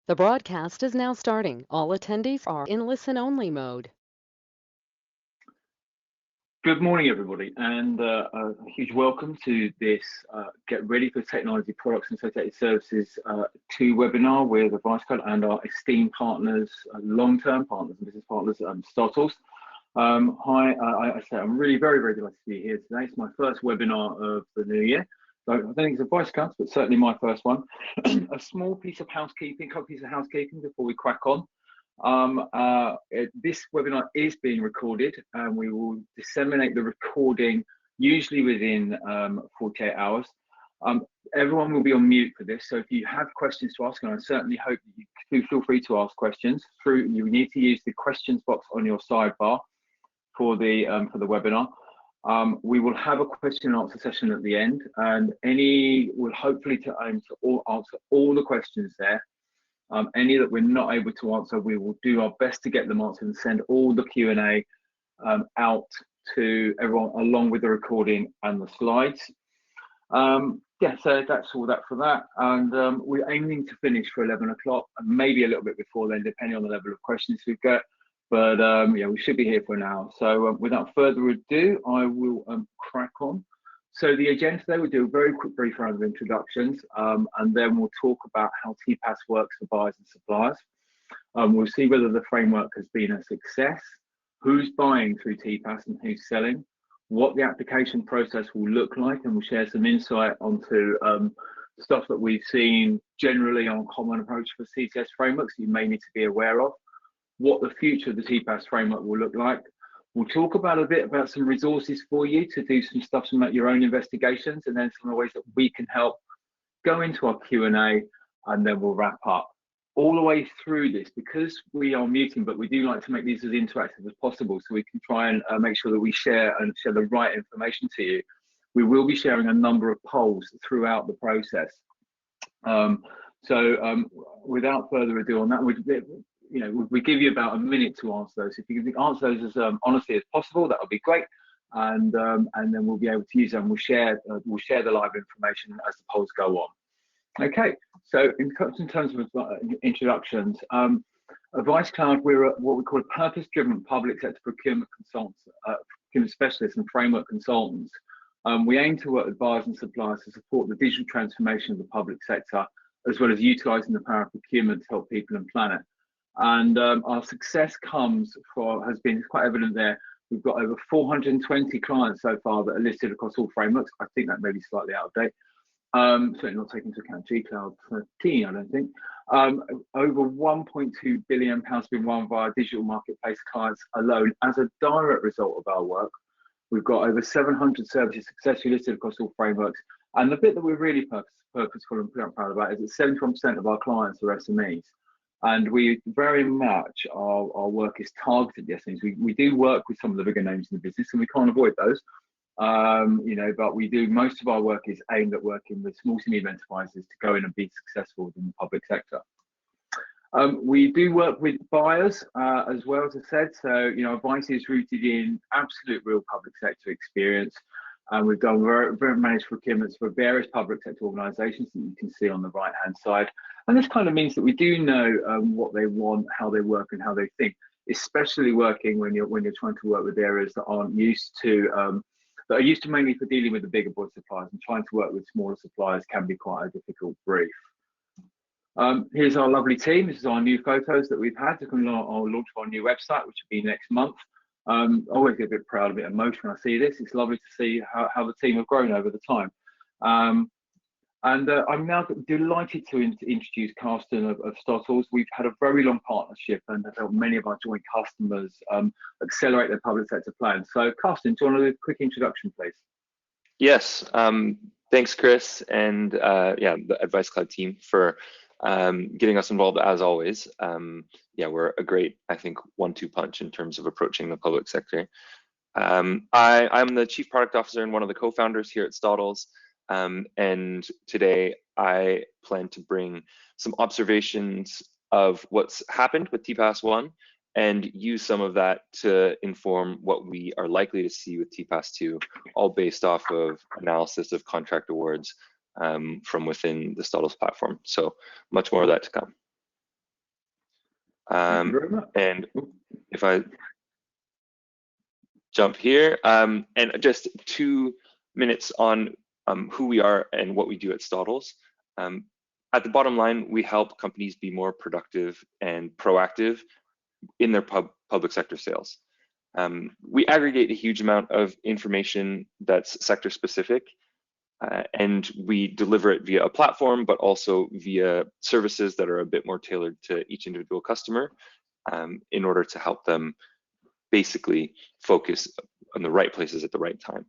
The broadcast is now starting. All attendees are in listen-only mode. Good morning, everybody, and a huge welcome to this Get Ready for Technology Products and Associated Services 2 webinar with AdviceCloud and our esteemed partners, long-term partners and business partners, Startals. Hi, I say I'm really very delighted to be here today. It's my first webinar of the new year. So I don't think it's AdviceCloud, but certainly my first one. A small piece of housekeeping, couple pieces of housekeeping before we crack on. This webinar is being recorded, and we will disseminate the recording usually within 48 hours. Everyone will be on mute for this, so if you have questions to ask, and I certainly hope that you do feel free to ask questions, you need to use the questions box on your sidebar for the webinar. We will have a question and answer session at the end, and we'll hopefully to answer all the questions there. Any that we're not able to answer, we will do our best to get them answered and send all the Q&A out to everyone along with the recording and the slides. Yeah, so that's all that for that. And we're aiming to finish for 11 o'clock and maybe a little bit before then, depending on the level of questions we get. But yeah, we should be here for an hour. So without further ado, I will crack on. So the agenda today, we'll do a very quick brief round of introductions, and then we'll talk about how TPaaS works for buyers and suppliers. We'll see whether the framework has been a success, who's buying through TPaaS and who's selling, what the application process will look like, and we'll share some insight onto stuff that we've seen generally on common approach for CCS frameworks you may need to be aware of, what the future of the TPaaS framework will look like. We'll talk about a bit about some resources for you to do some stuff, some your own investigations, and then some of the ways that we can help. Go into our Q&A, and then we'll wrap up. All the way through this, because we are muting, but we do like to make these as interactive as possible, so we can try and make sure that we share the right information to you. We will be sharing a number of polls throughout the process. Without further ado on that, we give you about a minute to answer those. If you can answer those as honestly as possible, that would be great. And then we'll be able to use them. We'll share the live information as the polls go on. Okay, so in terms of introductions, AdviceCloud, we're what we call a purpose-driven public sector procurement consultants, procurement specialists and framework consultants. We aim to work with buyers and suppliers to support the digital transformation of the public sector, as well as utilising the power of procurement to help people and planet. And our success has been quite evident there. We've got over 420 clients so far that are listed across all frameworks. I think that may be slightly out of date. Certainly not taking into account G-Cloud 13, I don't think. Over £1.2 billion been won via digital marketplace clients alone as a direct result of our work. We've got over 700 services successfully listed across all frameworks. And the bit that we're really purposeful and proud about is that 71% of our clients are SMEs. And we very much, our work is targeted at the SMEs. We do work with some of the bigger names in the business, and we can't avoid those. But most of our work is aimed at working with small to medium enterprises to go in and be successful within the public sector. We do work with buyers as well, as I said. So, Advice is rooted in absolute real public sector experience. And we've done very managed procurements for various public sector organisations that you can see on the right-hand side. And this kind of means that we do know what they want, how they work, and how they think. Especially working when you're trying to work with areas that aren't used to, that are used to mainly for dealing with the bigger boy suppliers, and trying to work with smaller suppliers can be quite a difficult brief. Here's our lovely team. This is our new photos that we've had. I'll launch our new website, which will be next month. I always get a bit proud, a bit emotional when I see this. It's lovely to see how the team have grown over the time. I'm now delighted to introduce Carsten of Startals. We've had a very long partnership and have helped many of our joint customers accelerate their public sector plans. So Carsten, do you want to do a quick introduction, please? Yes, thanks, Chris, and yeah, the AdviceCloud team for getting us involved as always. Yeah, we're a great, I think, 1-2 punch in terms of approaching the public sector. I'm the Chief Product Officer and one of the co-founders here at Startals. And today I plan to bring some observations of what's happened with TPaaS 1 and use some of that to inform what we are likely to see with TPaaS 2, all based off of analysis of contract awards from within the Startals platform. So much more of that to come. Thank you very much. And if I jump here, and just 2 minutes on who we are and what we do at Stottles. At the bottom line, we help companies be more productive and proactive in their public sector sales. We aggregate a huge amount of information that's sector specific, and we deliver it via a platform, but also via services that are a bit more tailored to each individual customer, in order to help them basically focus on the right places at the right time.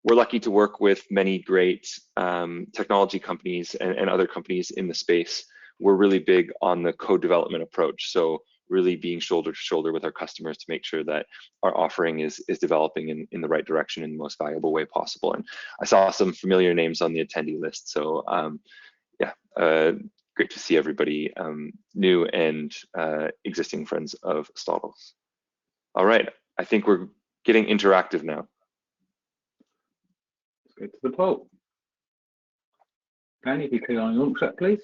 We're lucky to work with many great technology companies and other companies in the space. We're really big on the co-development approach. So really being shoulder to shoulder with our customers to make sure that our offering is developing in the right direction in the most valuable way possible. And I saw some familiar names on the attendee list. So yeah, great to see everybody new and existing friends of Stottles. All right, I think we're getting interactive now. Let's go to the poll. Danny, if you click on launch that, please.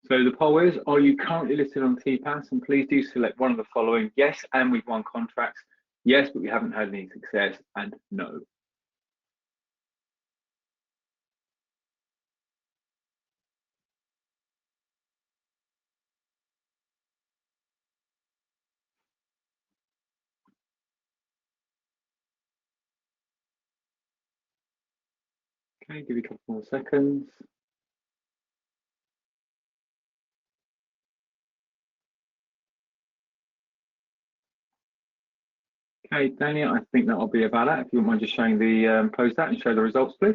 So the poll is, are you currently listed on TPAS? And please do select one of the following: yes, and we've won contracts; yes, but we haven't had any success; and no. Okay, give you a couple more seconds. Okay, Daniel, I think that'll be about it. If you wouldn't mind just showing the close that and show the results, please.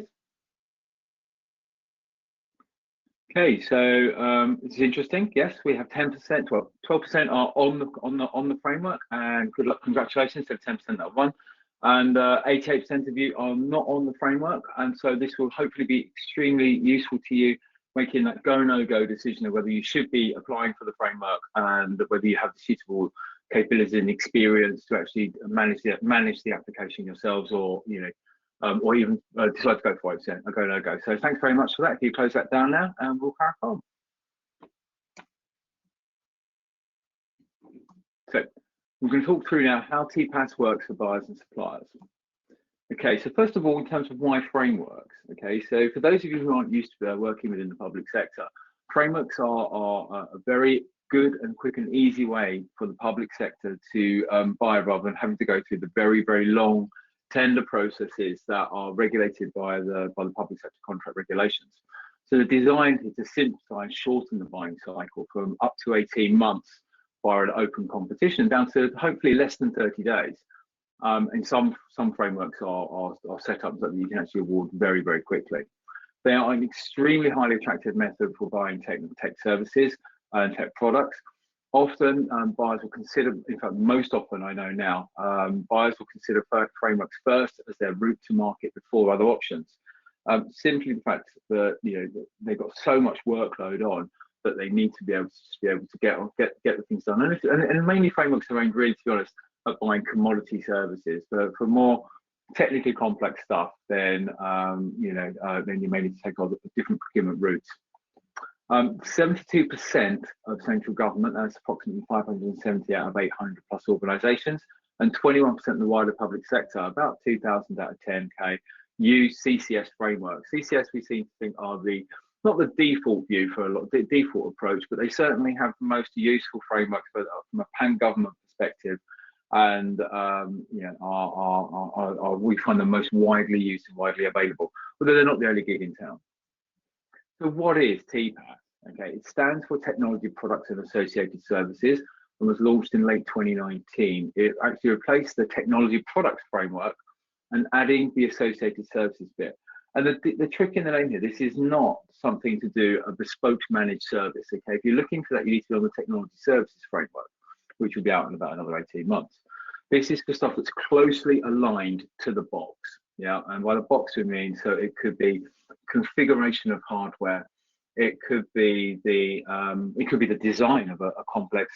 Okay, so this is interesting. Yes, we have 10%. Well, 12% are on the framework, and good luck, congratulations to 10% that won. And 88% of you are not on the framework, and so this will hopefully be extremely useful to you making that go no go decision of whether you should be applying for the framework and whether you have the suitable capabilities and experience to actually manage the application yourselves, or or even decide to go for it. So a go no go. So thanks very much for that. If you close that down now, and we'll crack on. So we're going to talk through now how TPAS works for buyers and suppliers. Okay, so first of all, in terms of why frameworks. Okay, so for those of you who aren't used to working within the public sector, frameworks are a very good and quick and easy way for the public sector to buy, rather than having to go through the very, very long tender processes that are regulated by the public sector contract regulations. So they're designed to simplify and shorten the buying cycle from up to 18 months via an open competition down to hopefully less than 30 days. And some frameworks are set up so that you can actually award very, very quickly. They are an extremely highly attractive method for buying tech services and tech products. Often buyers will consider, in fact, most often I know now, buyers will consider frameworks first as their route to market before other options. Simply the fact that they've got so much workload on that they need to be able to get the things done. And mainly frameworks are aimed, really, to be honest, at buying commodity services. But for more technically complex stuff, then then you may need to take on different procurement routes. 72% of central government, that's approximately 570 out of 800 plus organisations, and 21% of the wider public sector, about 2,000 out of 10K, use CCS frameworks. CCS we seem to think are not the default view for a lot, the default approach, but they certainly have the most useful frameworks from a pan-government perspective, and we find them most widely used and widely available, although they're not the only gig in town. So what is TPAS? Okay, it stands for Technology Products and Associated Services and was launched in late 2019. It actually replaced the Technology Products Framework and adding the Associated Services bit. And the trick in the name here, this is not something to do a bespoke managed service. Okay, if you're looking for that, you need to be on the Technology Services Framework, which will be out in about another 18 months. This is for stuff that's closely aligned to the box. Yeah, and by the box we mean, so it could be configuration of hardware, it could be the design of a complex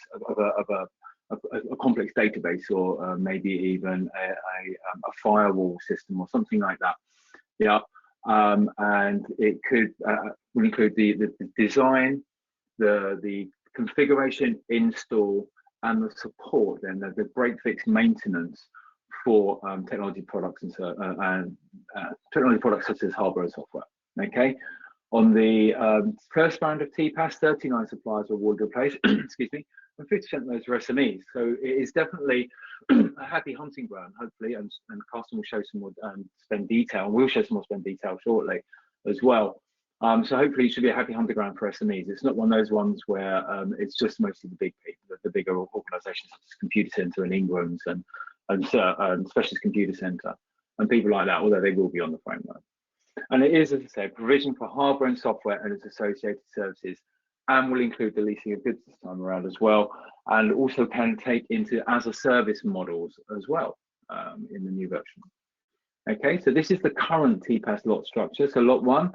database, or maybe even a firewall system or something like that. Yeah, and it could will include the design, the configuration, install, and the support, then the break-fix maintenance for technology products and technology products such as hardware and software. Okay. On the first round of TPAS, 39 suppliers were awarded a place, excuse me, and 50% of those were SMEs. So it is definitely a happy hunting ground, hopefully, and Carsten will show some more spend detail. We'll show some more spend detail shortly as well. So hopefully it should be a happy hunting ground for SMEs. It's not one of those ones where it's just mostly the big people, the bigger organisations such as Computacenter and Ingrams and Specialist Computercenter and people like that, although they will be on the framework. And it is, as I say, provision for hardware and software and its associated services, and will include the leasing of goods this time around as well, and also can take into as a service models as well in the new version. Okay, so this is the current TPAS lot structure. So lot 1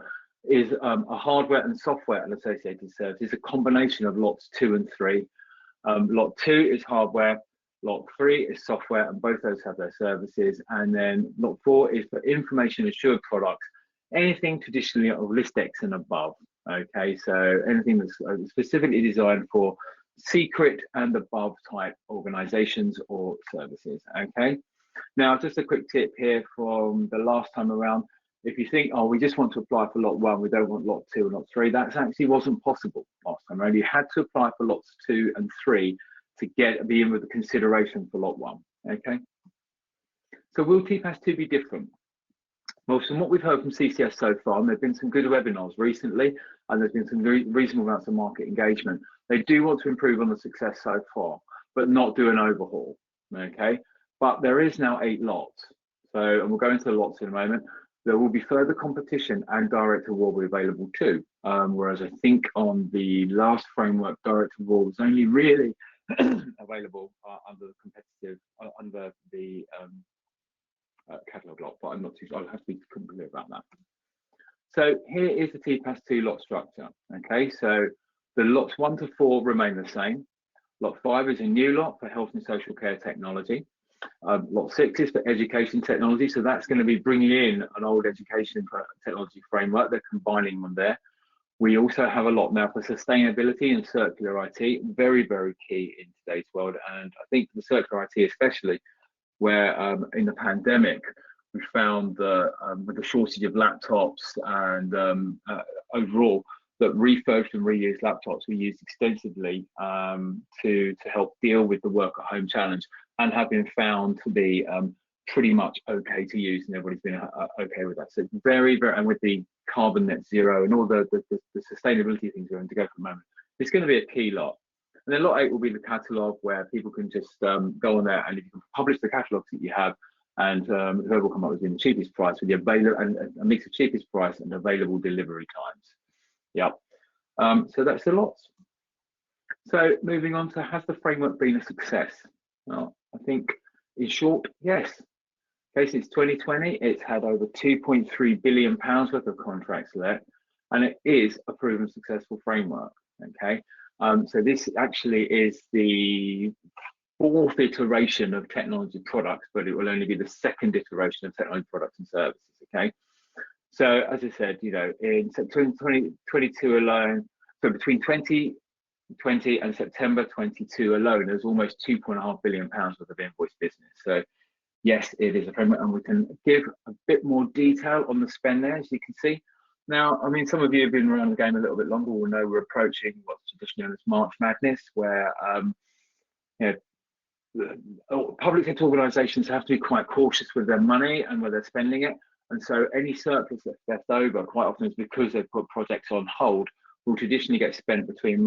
is a hardware and software and associated services, a combination of lots 2 and 3. Lot 2 is hardware, lot 3 is software, and both those have their services. And then lot 4 is for information assured products, anything traditionally of ListX and above. Okay, so anything that's specifically designed for secret and above type organizations or services. Okay, now just a quick tip here from the last time around. If you think, oh, we just want to apply for lot 1, we don't want lot 2 and lot 3, that actually wasn't possible last time around. You had to apply for lots 2 and 3 to be in with the consideration for lot 1. Okay, so will TPAS 2 be different? Well, from what we've heard from CCS so far, and there have been some good webinars recently, and there's been some very reasonable amounts of market engagement. They do want to improve on the success so far, but not do an overhaul. Okay, but there is now 8 lots. So, and we'll go into the lots in a moment. There will be further competition, and direct award will be available too. Whereas I think on the last framework, direct award was only really available under the competitive, under the catalogue lot, but I'm not too sure. I'll have to be clear about that. So here is the TPAS 2 lot structure. Okay, so the lots 1 to 4 remain the same. Lot 5 is a new lot for health and social care technology. Lot 6 is for education technology, so that's going to be bringing in an old education technology framework. They're combining them there. We also have a lot now for sustainability and circular IT, very, very key in today's world. And I think for the circular IT especially, where in the pandemic, we found that with the shortage of laptops and overall, that refurbished and reused laptops were used extensively to help deal with the work at home challenge, and have been found to be pretty much okay to use, and everybody's been okay with that. So very, very, and with the carbon net zero and all the sustainability things we're going to go for the moment, it's going to be a key lot. And then lot 8 will be the catalogue, where people can just go on there, and if you can publish the catalogues that you have, and whoever will come up with the cheapest price with the available, and a mix of cheapest price and available delivery times. Yep. So that's the lots. So moving on to, has the framework been a success? Well, I think in short, yes. Okay, since 2020, it's had over £2.3 billion worth of contracts let, and it is a proven successful framework. Okay. So this actually is the 4th iteration of technology products, but it will only be the 2nd iteration of technology products and services. Okay, so as I said, you know, in September 2022 alone, so between 2020 and September 22 alone, there's almost £2.5 billion worth of invoice business. So yes, it is a framework, and we can give a bit more detail on the spend there, as you can see. Now, I mean, some of you have been around the game a little bit longer will know we're approaching what's traditionally known as March Madness, where you know, public sector organisations have to be quite cautious with their money and where they're spending it. And so any surplus that's left over, quite often is because they've put projects on hold, will traditionally get spent between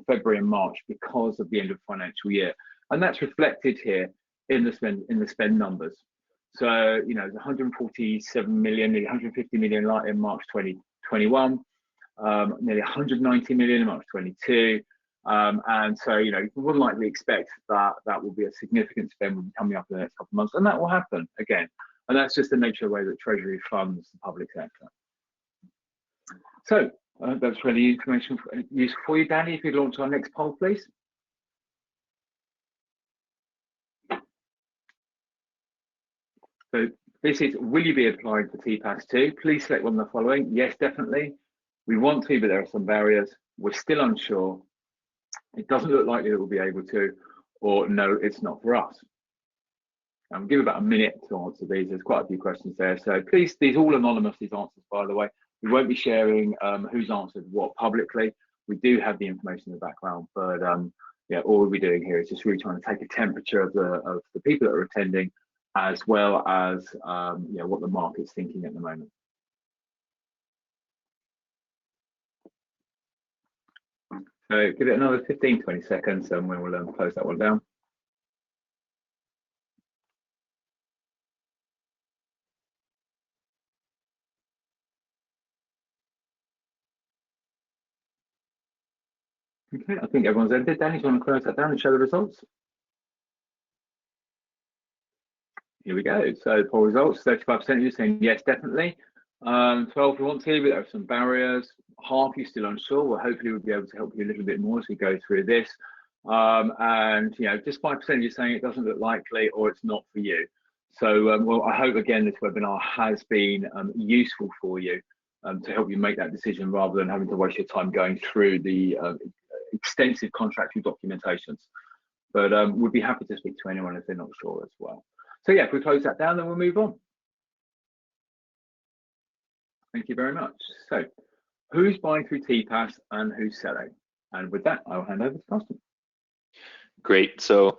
February and March because of the end of financial year. And that's reflected here in the spend numbers. So, you know, 147 million, nearly 150 million light in March 2021, nearly 190 million in March 22. And so, you know, you would likely expect that that will be a significant spend will be coming up in the next couple of months, and that will happen again. And that's just the nature of the way that Treasury funds the public sector. So that's really information useful for you, Danny. If you'd launch our next poll, please. So This is, will you be applying for TPAS 2? Please select one of the following. Yes, definitely. We want to, but there are some barriers. We're still unsure. It doesn't look likely that we'll be able to, or no, it's not for us. I'll give about a minute to answer these. There's quite a few questions there. So please, these all anonymous, these answers, by the way. We won't be sharing who's answered what publicly. We do have the information in the background, but yeah, all we'll be doing here is just really trying to take a temperature of the people that are attending, as well as you know, what the market's thinking at the moment. So give it another 15, 20 seconds and we'll close that one down. Okay, I think everyone's ended. Danny, do you want to close that down and show the results? Here we go. So poll results, 35% of you saying yes, definitely. 12 if you want to, but there are some barriers. Half you still unsure. Well, hopefully we'll be able to help you a little bit more as we go through this. And you know, just 5% of you saying it doesn't look likely or it's not for you. So well, I hope again this webinar has been useful for you to help you make that decision rather than having to waste your time going through the extensive contractual documentations. But we'd be happy to speak to anyone if they're not sure as well. So yeah, if we close that down, then we'll move on. Thank you very much. So who's buying through TPAS and who's selling? And with that, I'll hand over to Carsten. Great. So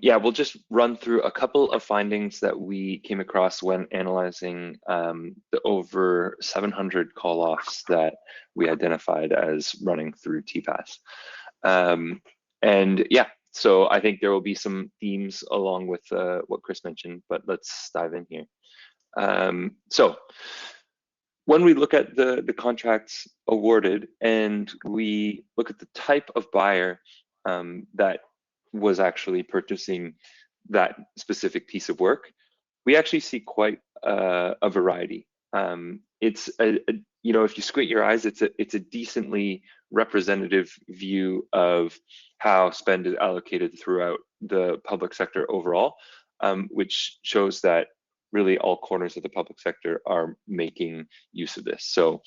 yeah, we'll just run through a couple of findings that we came across when analyzing the over 700 call-offs that we identified as running through TPAS. And yeah, so I think there will be some themes along with what Chris mentioned, but let's dive in here. So when we look at the contracts awarded and we look at the type of buyer that was actually purchasing that specific piece of work, we actually see quite a variety. It's you know, if you squint your eyes, it's a decently representative view of how spend is allocated throughout the public sector overall, which shows that really all corners of the public sector are making use of this. So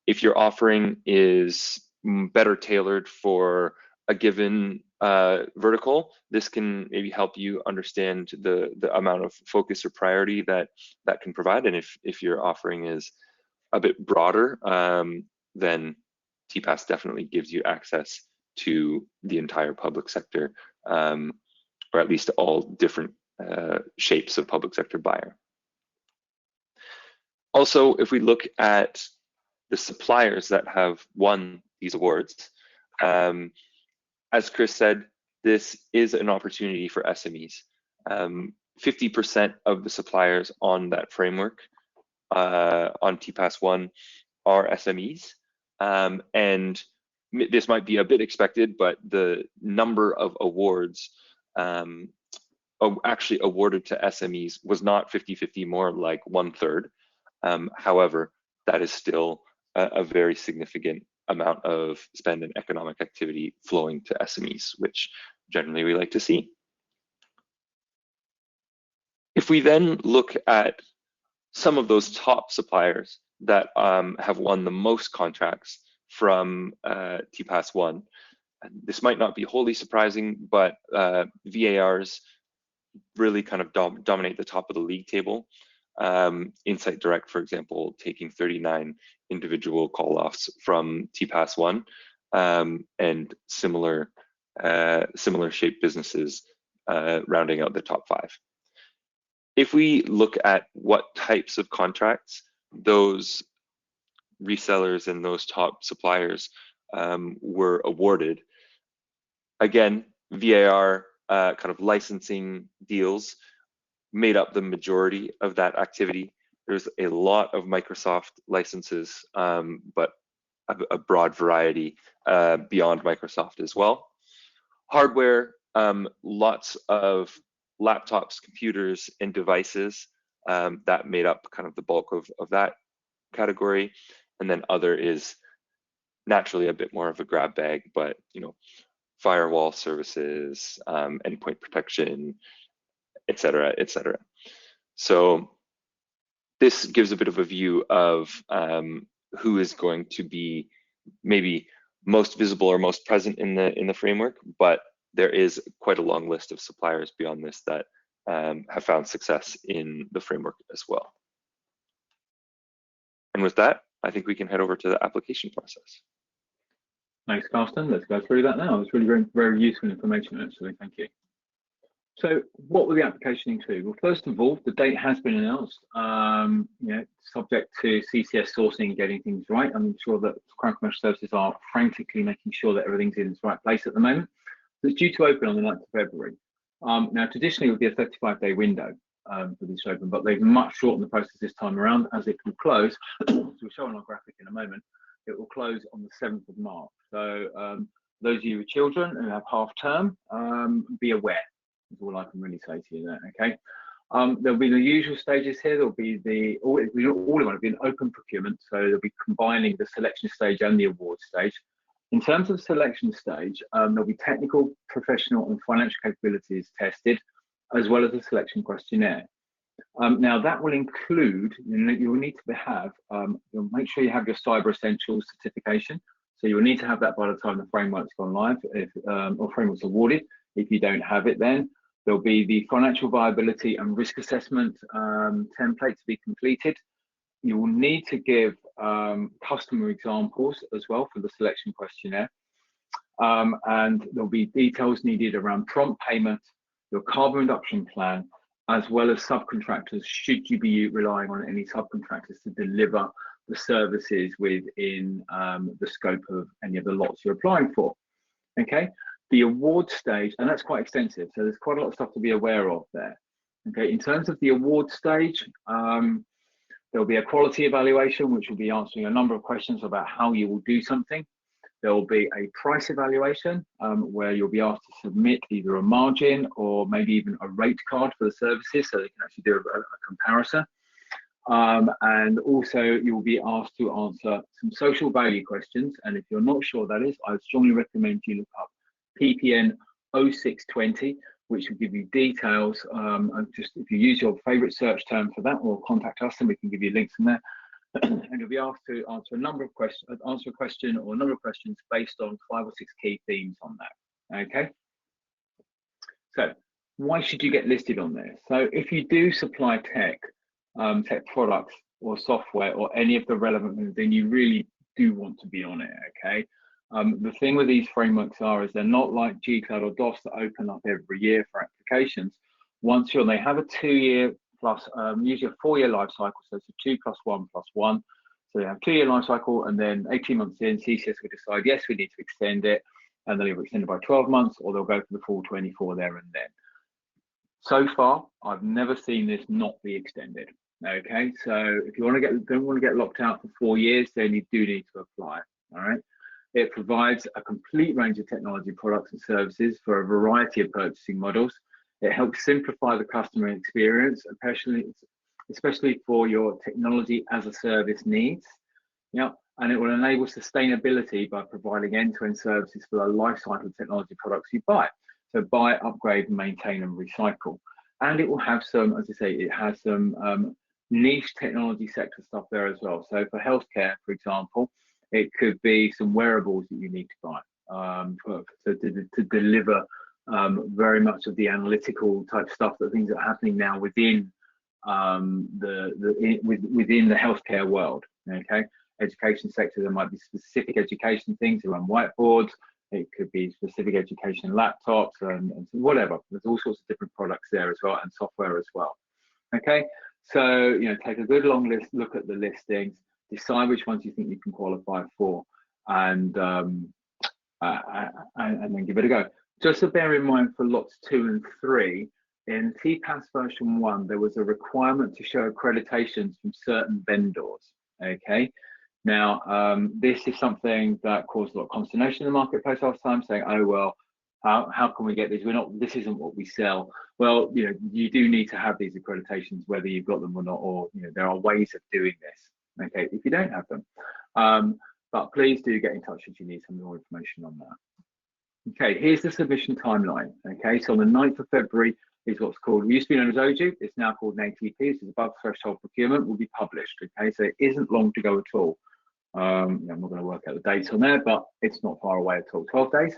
if your offering is better tailored for a given vertical, this can maybe help you understand the amount of focus or priority that can provide. And if your offering is a bit broader, then TPAS definitely gives you access to the entire public sector, or at least all different shapes of public sector buyer. Also, if we look at the suppliers that have won these awards, as Chris said, this is an opportunity for SMEs. 50% of the suppliers on that framework on TPAS 1 are SMEs. And this might be a bit expected, but the number of awards actually awarded to SMEs was not 50-50, more like 1/3. However, that is still a very significant amount of spend and economic activity flowing to SMEs, which generally we like to see. If we then look at some of those top suppliers that have won the most contracts from TPAS 1, this might not be wholly surprising, but VARs really kind of dominate the top of the league table. Insight Direct, for example, taking 39 individual call-offs from TPAS 1, and similar shaped businesses rounding out the top 5. If we look at what types of contracts those resellers and those top suppliers were awarded, again, VAR kind of licensing deals made up the majority of that activity. There's a lot of Microsoft licenses, but a broad variety beyond Microsoft as well. Hardware, lots of laptops, computers, and devices that made up kind of the bulk of that category. And then other is naturally a bit more of a grab bag, but you know, firewall services, endpoint protection, et cetera, et cetera. So this gives a bit of a view of who is going to be maybe most visible or most present in the framework, but there is quite a long list of suppliers beyond this that have found success in the framework as well. And with that, I think we can head over to the application process. Thanks, Carsten. Let's go through that now. It's really very, very useful information, actually. Thank you. So what will the application include? Well, first of all, the date has been announced, subject to CCS sourcing and getting things right. I'm sure that Crown Commercial Services are frantically making sure that everything's in its right place at the moment. So it's due to open on the 9th of February. Now, traditionally, it would be a 35-day window for this to open, but they've much shortened the process this time around, as it will close, as we'll show on our graphic in a moment, it will close on the 7th of March. So those of you with children who have half term, be aware. Is all I can really say to you there, okay? There'll be the usual stages here. There'll be all of it will be an open procurement, so they'll be combining the selection stage and the award stage. In terms of the selection stage, there'll be technical, professional, and financial capabilities tested, as well as a selection questionnaire. Now that will include, you will need to have, you'll make sure you have your Cyber Essentials certification. So you'll need to have that by the time the framework's gone live, or framework's awarded. If you don't have it, then there'll be the financial viability and risk assessment template to be completed. You will need to give customer examples as well for the selection questionnaire. And there'll be details needed around prompt payment, your carbon reduction plan, as well as subcontractors, should you be relying on any subcontractors to deliver the services within the scope of any of the lots you're applying for. Okay. The award stage, and that's quite extensive, so there's quite a lot of stuff to be aware of there. Okay, in terms of the award stage, there'll be a quality evaluation, which will be answering a number of questions about how you will do something. There will be a price evaluation, where you'll be asked to submit either a margin or maybe even a rate card for the services, so they can actually do a comparison. And also you will be asked to answer some social value questions, and if you're not sure what that is, I would strongly recommend you look up PPN 0620, which will give you details. And just if you use your favorite search term for that, or contact us and we can give you links in there. And you'll be asked to answer a number of questions, answer a question or a number of questions based on 5 or 6 key themes on that. Okay. So why should you get listed on there? So if you do supply tech products or software or any of the relevant ones, then you really do want to be on it. Okay. The thing with these frameworks is they're not like GCloud or DOS that open up every year for applications. Once they have a 2-year plus, usually a 4-year life cycle, so it's a 2 + 1 + 1. So they have 2-year life cycle, and then 18 months in, CCS will decide, yes, we need to extend it, and they'll either extend it by 12 months or they'll go for the full 24 there and then. So far, I've never seen this not be extended. Okay, so if you don't want to get locked out for 4 years, then you do need to apply. All right. It provides a complete range of technology products and services for a variety of purchasing models. It helps simplify the customer experience, especially for your technology as a service needs. Yeah, and it will enable sustainability by providing end-to-end services for the life cycle of technology products you buy. So buy, upgrade, maintain, and recycle. And it will have some, as I say, it has some niche technology sector stuff there as well. So for healthcare, for example, it could be some wearables that you need to buy to deliver very much of the analytical type stuff, that things that are happening now within within the healthcare world. Okay, education sector, there might be specific education things around whiteboards. It could be specific education laptops and whatever. There's all sorts of different products there as well, and software as well. Okay, so take a good long look at the listings. Decide which ones you think you can qualify for, and then give it a go. Just to bear in mind for lots 2 and 3, in TPAS version 1, there was a requirement to show accreditations from certain vendors. Okay, now this is something that caused a lot of consternation in the marketplace last time, saying, oh well, how can we get these? This isn't what we sell. Well, you do need to have these accreditations, whether you've got them or not, or there are ways of doing this. Okay, if you don't have them, but please do get in touch if you need some more information on that. Okay, here's the submission timeline. Okay, so on the 9th of February, is what's called, it used to be known as OJU, it's now called an ATP, this is above threshold procurement, will be published, okay? So it isn't long to go at all. I'm not going to work out the dates on there, but it's not far away at all, 12 days.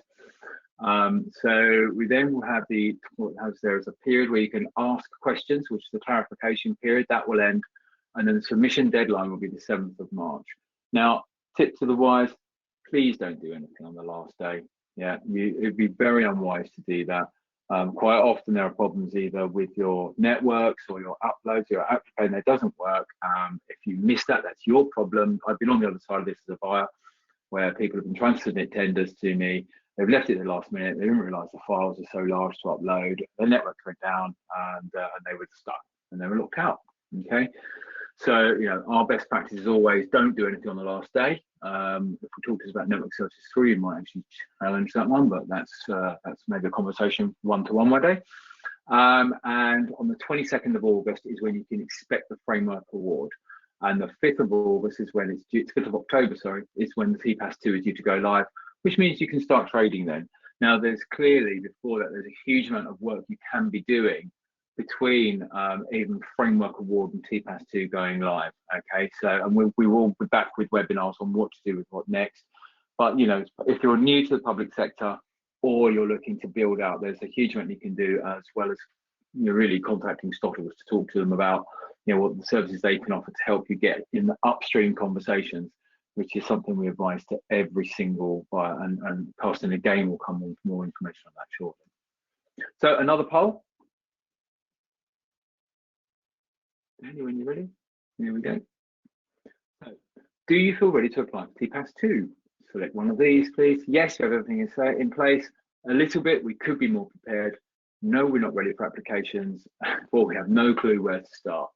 So we then will have there's a period where you can ask questions, which is the clarification period, that will end, and then the submission deadline will be the 7th of March. Now, tip to the wise, please don't do anything on the last day. Yeah, it'd be very unwise to do that. Quite often there are problems either with your networks or your uploads, your application that doesn't work. If you miss that, that's your problem. I've been on the other side of this as a buyer, where people have been trying to submit tenders to me. They've left it at the last minute. They didn't realise the files are so large to upload. The network went down, and they were stuck, and they were locked out. Okay, so our best practice is always don't do anything on the last day. If we talk about network services 3, you might actually challenge that one, but that's maybe a conversation one-to-one one day. And on the 22nd of August is when you can expect the framework award. And the 5th of August is when it's due, 5th of October, sorry, is when the TPAS 2 is due to go live, which means you can start trading then. Now, there's clearly, before that, there's a huge amount of work you can be doing between even framework award and TPAS 2 going live. Okay, so and we will be back with webinars on what to do with what next. But if you're new to the public sector or you're looking to build out, there's a huge amount you can do, as well as really contacting Stotter's to talk to them about what the services they can offer to help you get in the upstream conversations, which is something we advise to every single buyer. And Carsten again will come with more information on that shortly. So another poll. Danny, when you're ready, here we go. So, do you feel ready to apply for TPAS 2? Select one of these, please. Yes, you have everything in place. A little bit, we could be more prepared. No, we're not ready for applications. Or we have no clue where to start.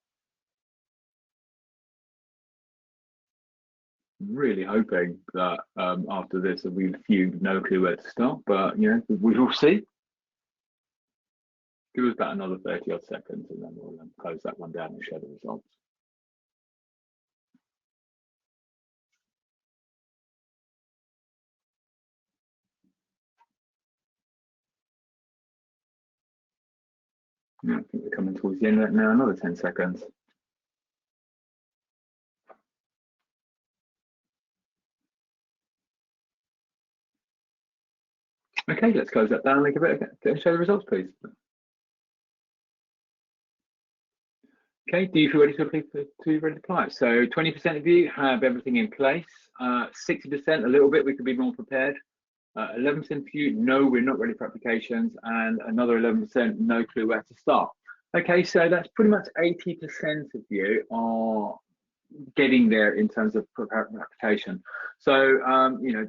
I'm really hoping that after this, that we've few no clue where to start, but we will see. Give us about another 30 odd seconds and then we'll close that one down and share the results. I think we're coming towards the end of it now, another 10 seconds. Okay, let's close that down and make a bit and show the results, please. Okay, do you feel ready to apply? So 20% of you have everything in place. 60%, a little bit, we could be more prepared. 11% of you, no, we're not ready for applications, and another 11%, no clue where to start. Okay, so that's pretty much 80% of you are getting there in terms of application. So,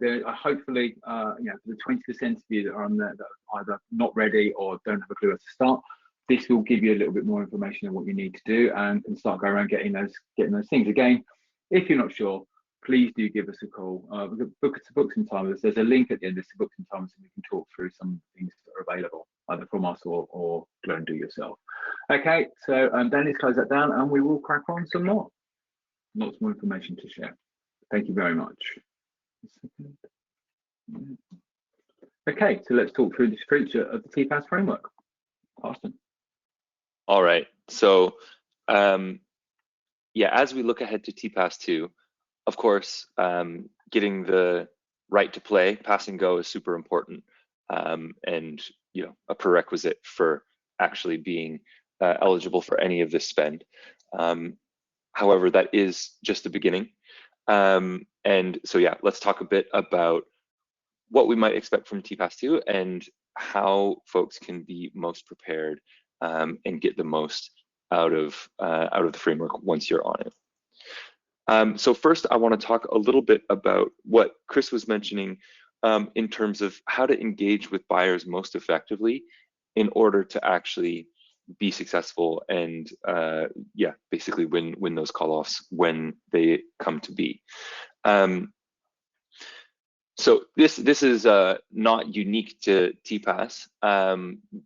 there are hopefully, the 20% of you that are on there that are either not ready or don't have a clue where to start, this will give you a little bit more information on what you need to do and can start going around getting those things. Again, if you're not sure, please do give us a call. Book some time with us. There's a link at the end of this to book some time so we can talk through some things that are available either from us or go and do yourself. Okay, so Danny's close that down and we will crack on some more. Lots more information to share. Thank you very much. Okay, so let's talk through this feature of the TPAS framework. Carsten. All right, so as we look ahead to TPAS 2, of course, getting the right to play, pass and go, is super important, and a prerequisite for actually being eligible for any of this spend. However, that is just the beginning, and so let's talk a bit about what we might expect from TPAS 2 and how folks can be most prepared and get the most out of the framework once you're on it. So first, I want to talk a little bit about what Chris was mentioning in terms of how to engage with buyers most effectively in order to actually be successful and basically win those call-offs when they come to be. So this is not unique to TPAS,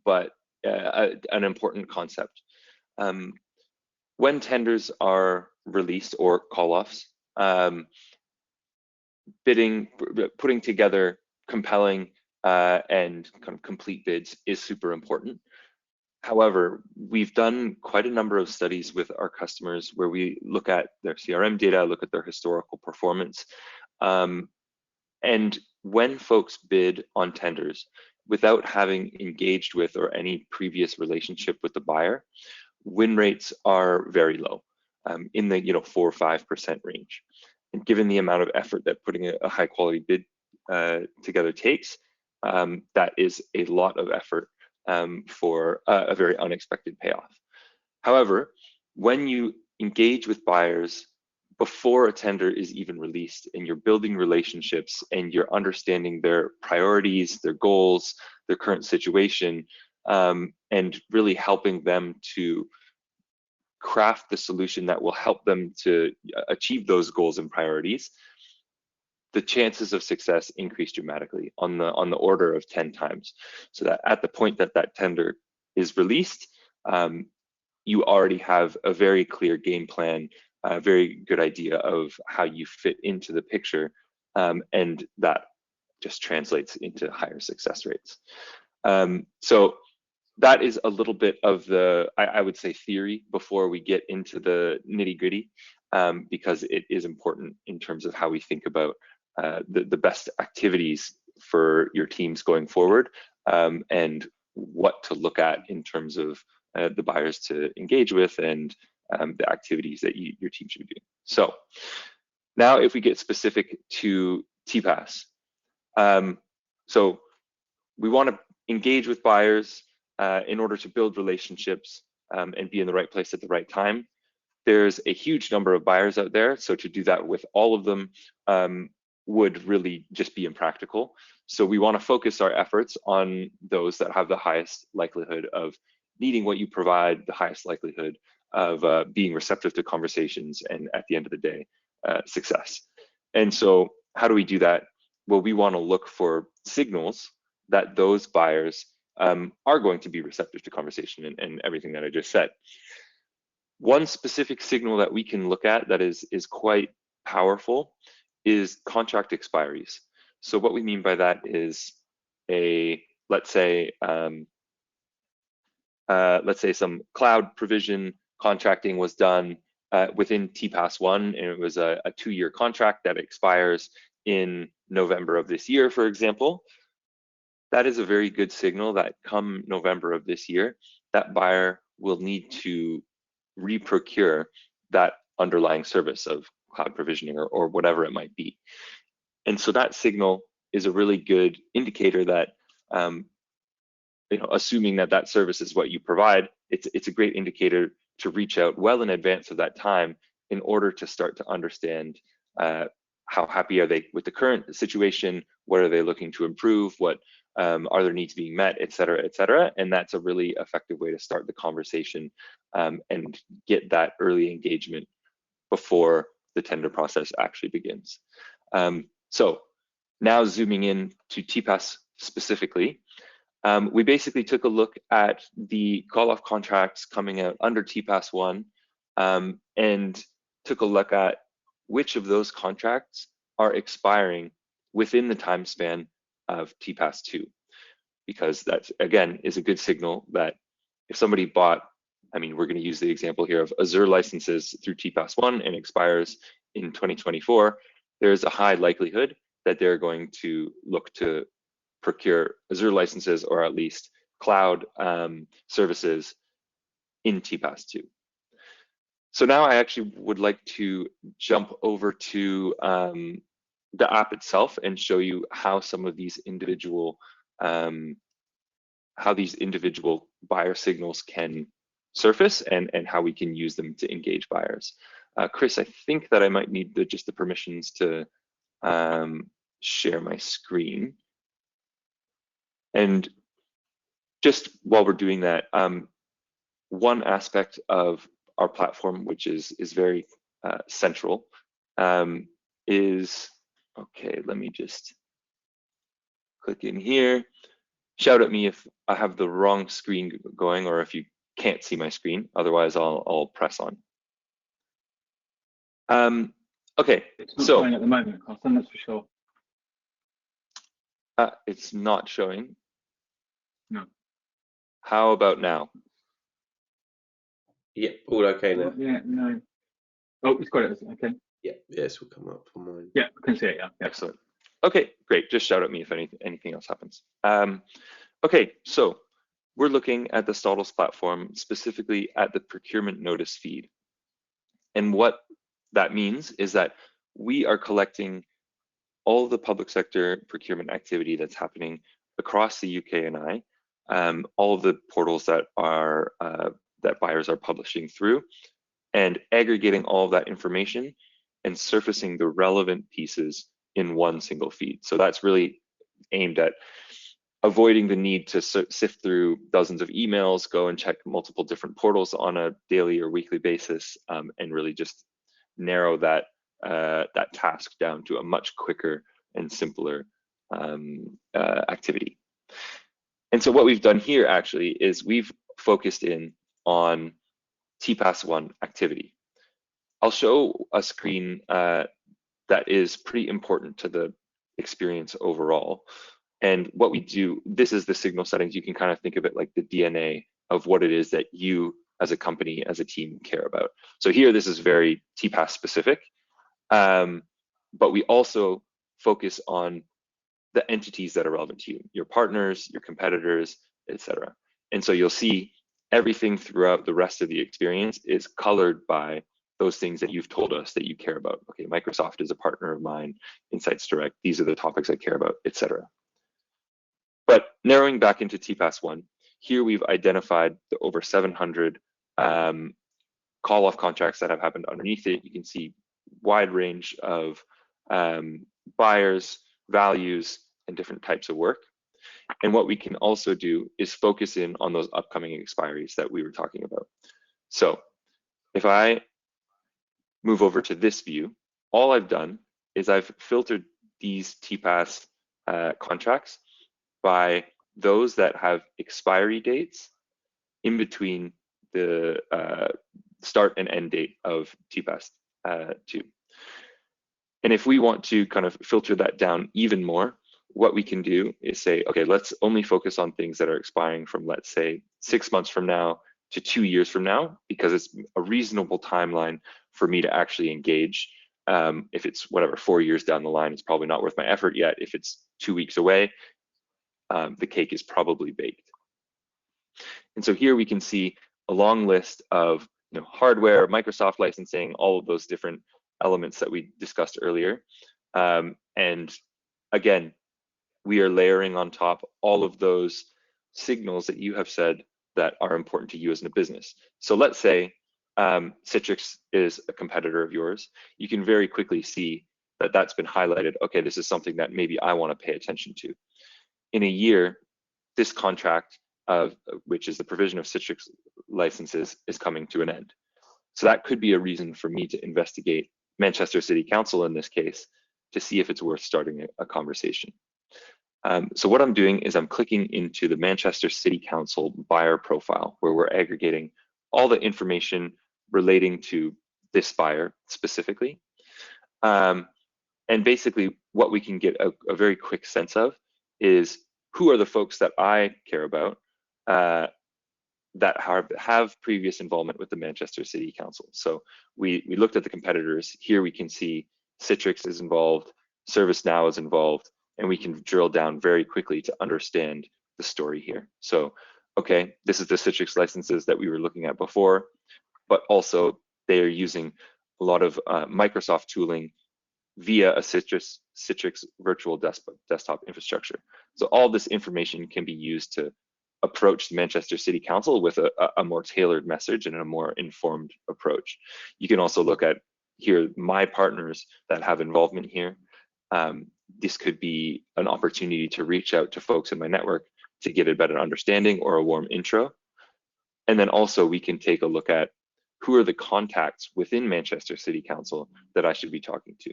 but an important concept. When tenders are released or call-offs, putting together compelling and kind of complete bids is super important. However, we've done quite a number of studies with our customers where we look at their CRM data, look at their historical performance. And when folks bid on tenders without having engaged with or any previous relationship with the buyer, win rates are very low, in the 4 or 5% range. And given the amount of effort that putting a high quality bid together takes, that is a lot of effort for a very unexpected payoff. However, when you engage with buyers before a tender is even released and you're building relationships and you're understanding their priorities, their goals, their current situation, and really helping them to craft the solution that will help them to achieve those goals and priorities, the chances of success increase dramatically on the order of 10 times. So that at the point that that tender is released, you already have a very clear game plan, a very good idea of how you fit into the picture, and that just translates into higher success rates. So that is a little bit of the, I would say, theory before we get into the nitty-gritty, because it is important in terms of how we think about the best activities for your teams going forward, and what to look at in terms of the buyers to engage with and the activities that your team should be doing. So now if we get specific to TPAS, so we want to engage with buyers in order to build relationships and be in the right place at the right time. There's a huge number of buyers out there, so to do that with all of them would really just be impractical. So we want to focus our efforts on those that have the highest likelihood of needing what you provide, the highest likelihood of being receptive to conversations, and at the end of the day, success. And so how do we do that? Well, we want to look for signals that those buyers are going to be receptive to conversation and everything that I just said. One specific signal that we can look at that is quite powerful is contract expiries. So what we mean by that is let's say some cloud provision contracting was done within TPAS-1, and it was a 2-year contract that expires in November of this year, for example. That is a very good signal that come November of this year, that buyer will need to reprocure that underlying service of cloud provisioning or whatever it might be. And so that signal is a really good indicator that, assuming that that service is what you provide, it's a great indicator to reach out well in advance of that time in order to start to understand how happy are they with the current situation, what are they looking to improve, what are their needs being met, et cetera, et cetera. And that's a really effective way to start the conversation and get that early engagement before the tender process actually begins. So now zooming in to TPAS specifically, we basically took a look at the call-off contracts coming out under TPAS-1 and took a look at which of those contracts are expiring within the time span of TPAS-2, because that, again, is a good signal that if somebody bought, we're going to use the example here of Azure licenses through TPAS-1 and expires in 2024, there's a high likelihood that they're going to look to procure Azure licenses or at least cloud services in TPAS-2. So now I actually would like to jump over to the app itself and show you how some of these individual buyer signals can surface and how we can use them to engage buyers. Chris, I think that I might need just the permissions to share my screen. And just while we're doing that, one aspect of our platform, which is very central, is, okay, let me just click in here. Shout at me if I have the wrong screen going or if you can't see my screen, otherwise I'll press on. Okay, it's not showing at the moment, Carsten, that's for sure. It's not showing. No. How about now? Yeah, all okay now. Yeah, no. Oh, it's got it. Okay. Yeah, yes, will come up on mine. Yeah, I can see it. Yeah. Excellent. Okay, great. Just shout at me if anything else happens. Okay, so we're looking at the Stautos platform, specifically at the procurement notice feed. And what that means is that we are collecting all the public sector procurement activity that's happening across the UK and I, all of the portals that are that buyers are publishing through, and aggregating all of that information and surfacing the relevant pieces in one single feed. So that's really aimed at avoiding the need to sift through dozens of emails, go and check multiple different portals on a daily or weekly basis, and really just narrow that that task down to a much quicker and simpler activity. And so what we've done here actually is we've focused in on TPAS1 activity. I'll show a screen that is pretty important to the experience overall. And what we do, this is the signal settings. You can kind of think of it like the DNA of what it is that you as a company, as a team care about. So here, this is very TPAS specific, but we also focus on the entities that are relevant to you, your partners, your competitors, etc. And so you'll see everything throughout the rest of the experience is colored by those things that you've told us that you care about. Okay, Microsoft is a partner of mine, Insights Direct, these are the topics I care about, etc. But narrowing back into TPAS1, here we've identified the over 700 call-off contracts that have happened underneath it. You can see wide range of buyers, values, and different types of work. And what we can also do is focus in on those upcoming expiries that we were talking about. So if I move over to this view, all I've done is I've filtered these TPAS contracts by those that have expiry dates in between the start and end date of TPAS 2. And if we want to kind of filter that down even more, what we can do is say, okay, let's only focus on things that are expiring from, let's say, 6 months from now to 2 years from now, because it's a reasonable timeline for me to actually engage. If it's whatever, 4 years down the line, it's probably not worth my effort yet. If it's 2 weeks away, the cake is probably baked. And so here we can see a long list of hardware, Microsoft licensing, all of those different elements that we discussed earlier. And again, we are layering on top all of those signals that you have said that are important to you as a business. So let's say Citrix is a competitor of yours. You can very quickly see that that's been highlighted. Okay, this is something that maybe I want to pay attention to. In a year, this contract, which is the provision of Citrix licenses, is coming to an end. So that could be a reason for me to investigate Manchester City Council in this case to see if it's worth starting a conversation. So what I'm doing is I'm clicking into the Manchester City Council buyer profile, where we're aggregating all the information relating to this buyer specifically. And basically what we can get a very quick sense of is who are the folks that I care about that have previous involvement with the Manchester City Council. So we looked at the competitors. Here we can see Citrix is involved, ServiceNow is involved, and we can drill down very quickly to understand the story here. So, okay, this is the Citrix licenses that we were looking at before, but also they are using a lot of Microsoft tooling via a Citrix virtual desktop infrastructure. So all this information can be used to approach the Manchester City Council with a more tailored message and a more informed approach. You can also look at here my partners that have involvement here. This could be an opportunity to reach out to folks in my network to get a better understanding or a warm intro. And then also we can take a look at who are the contacts within Manchester City Council that I should be talking to.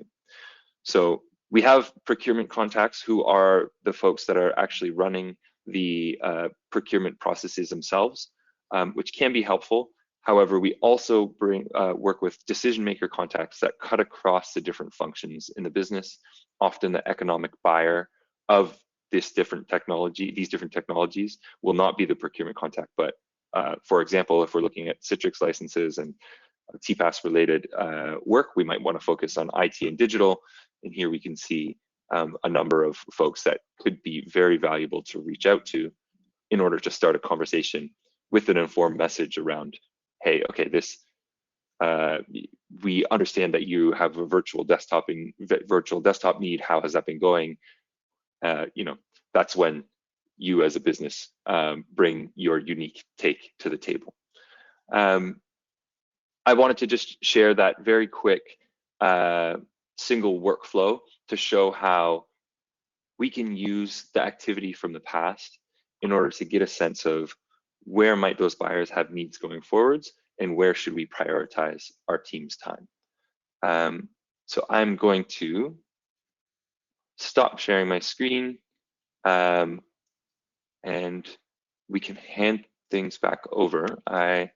So we have procurement contacts who are the folks that are actually running the procurement processes themselves, which can be helpful. However, we also work with decision maker contacts that cut across the different functions in the business. Often the economic buyer of these different technologies will not be the procurement contact, but For example, if we're looking at Citrix licenses and TPAS related work, we might want to focus on IT and digital. And here we can see a number of folks that could be very valuable to reach out to in order to start a conversation with an informed message around, hey, okay, this we understand that you have a virtual desktop need. How has that been going? You know, that's when you as a business bring your unique take to the table. I wanted to just share that very quick single workflow to show how we can use the activity from the past in order to get a sense of where might those buyers have needs going forwards and where should we prioritize our team's time. So I'm going to stop sharing my screen and we can hand things back over. Okay,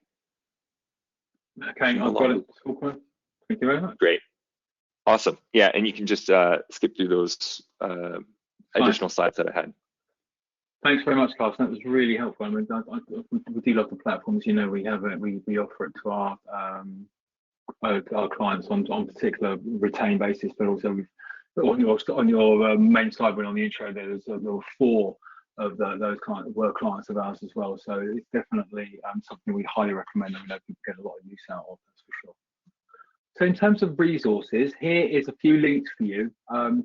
I've got it. Thank you very much. Great. Awesome. Yeah, and you can just skip through those additional slides that I had. Thanks very much, Carson. That was really helpful. I mean, we do love the platforms. You know, we have it. We offer it to our clients on particular retained basis, but also on your main slide, when on the intro, there were 4 of those clients of ours as well. So it's definitely something we highly recommend, and we know people get a lot of use out of. That's for sure. So in terms of resources, here is a few links for you,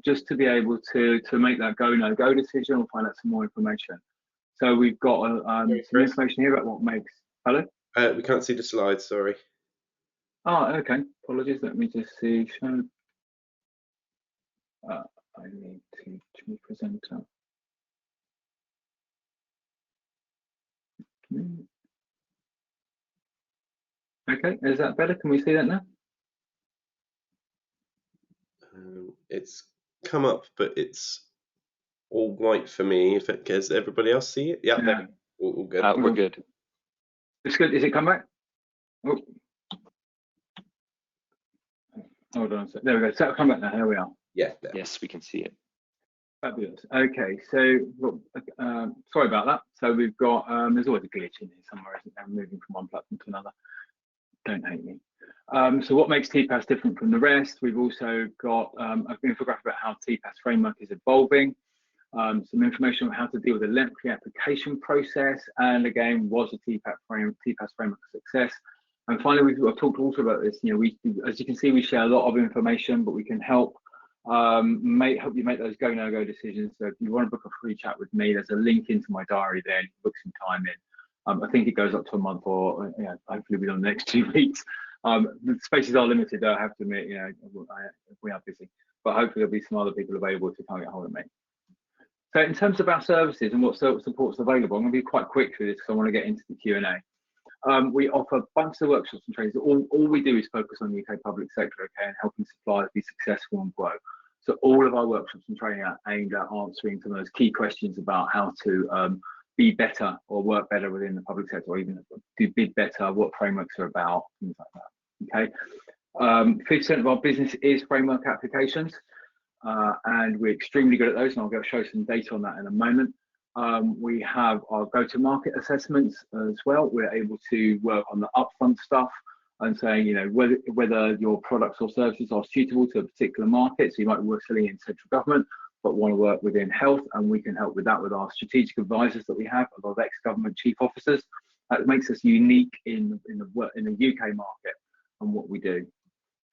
just to be able to make that go, no go decision or find out some more information. So we've got some information here about what makes, hello? We can't see the slides, sorry. Oh, okay, apologies, let me just see, show. I need to change presenter. Okay, is that better? Can we see that now? It's come up, but it's all white for me. If it does, everybody else see it? Yeah, Yeah. All good. We're good. It's good. Is it come back? Oh. Hold on a sec. There we go. So come back now. Here we are. Yeah. There. Yes, we can see it. Fabulous. Okay, so sorry about that. So we've got there's always a glitch in here somewhere, isn't there? Moving from one platform to another. Don't hate me. So what makes TPAS different from the rest? We've also got an infographic about how TPAS framework is evolving, some information on how to deal with the lengthy application process, and again, was the TPAS framework a success? And finally, I've talked also about this. You know, as you can see, we share a lot of information, but we can help help you make those go no go decisions. So if you want to book a free chat with me, there's a link into my diary there. You book some time in. I think it goes up to a month, or hopefully within the next 2 weeks. The spaces are limited, though, I have to admit. You know, we are busy, but hopefully there'll be some other people available if you can't get hold of me. So in terms of our services and what support's available, I'm going to be quite quick through this because I want to get into the Q&A. We offer a bunch of workshops and trainings. All we do is focus on the UK public sector, okay, and helping suppliers be successful and grow. So all of our workshops and training are aimed at answering some of those key questions about how to be better or work better within the public sector, or even do bid better, what frameworks are about, things like that. Okay, 50% of our business is framework applications, and we're extremely good at those, and I'll show some data on that in a moment. We have our go-to-market assessments as well. We're able to work on the upfront stuff and saying, you know, whether your products or services are suitable to a particular market. So you might be selling in central government, but want to work within health, and we can help with that with our strategic advisors that we have, a lot of ex-government chief officers. That makes us unique in the UK market and what we do.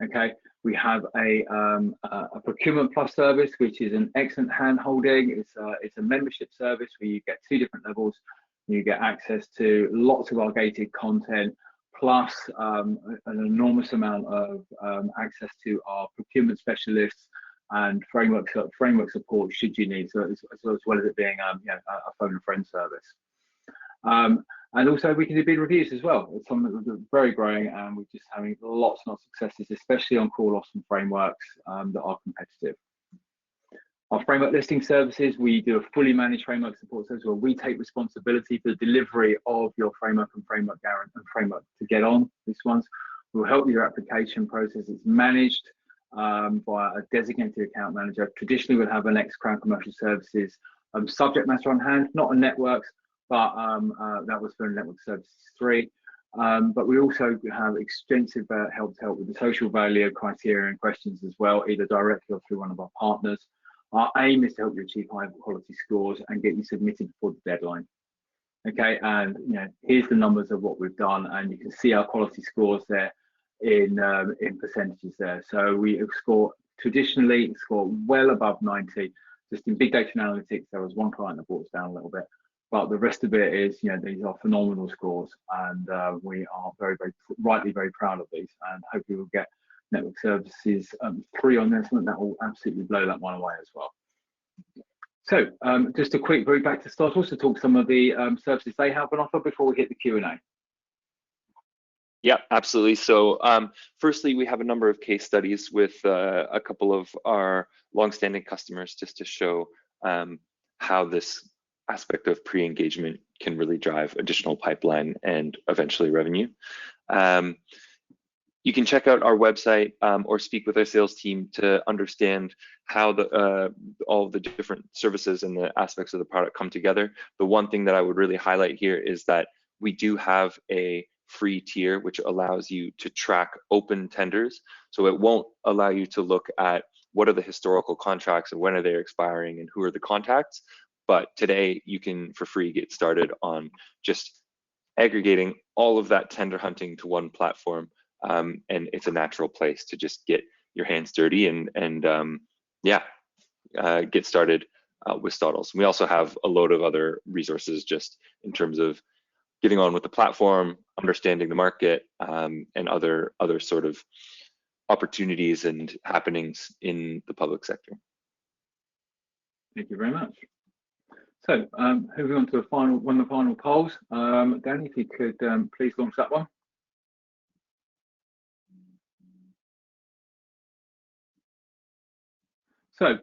Okay, we have a procurement plus service, which is an excellent hand-holding. It's a membership service where you get 2 different levels. You get access to lots of our gated content, plus an enormous amount of access to our procurement specialists and framework support should you need, so as well as it being a phone and friend service. And also we can do bid reviews as well. It's something that's very growing, and we're just having lots and lots of successes, especially on call offs and frameworks that are competitive. Our framework listing services, we do a fully managed framework support service where we take responsibility for the delivery of your framework and framework guarantee and framework to get on these ones. We'll help your application process. It's managed by a designated account manager. Traditionally, we'll have an ex-Crown Commercial Services subject matter on hand, not on networks, but that was for Network Services 3. But we also have extensive help with the social value criteria and questions as well, either directly or through one of our partners. Our aim is to help you achieve high quality scores and get you submitted before the deadline. Okay, and here's the numbers of what we've done, and you can see our quality scores there in percentages there. So we traditionally score well above 90. Just in big data and analytics, there was one client that brought us down a little bit, but the rest of it is, these are phenomenal scores, and we are rightly very proud of these, and hopefully we'll get Network Services 3 on this one. That will absolutely blow that one away as well. So just a quick route back to Stottles to talk some of the services they have on offer before we hit the Q&A. Yeah, absolutely. So firstly, we have a number of case studies with a couple of our longstanding customers, just to show how this aspect of pre-engagement can really drive additional pipeline and eventually revenue. You can check out our website or speak with our sales team to understand how all the different services and the aspects of the product come together. The one thing that I would really highlight here is that we do have a free tier which allows you to track open tenders. So it won't allow you to look at what are the historical contracts and when are they expiring and who are the contacts. But today you can, for free, get started on just aggregating all of that tender hunting to one platform. And it's a natural place to just get your hands dirty and get started with Stottles. We also have a load of other resources just in terms of getting on with the platform, understanding the market, and other sort of opportunities and happenings in the public sector. Thank you very much. So moving on to one of the final polls. Danny, if you could please launch that one. So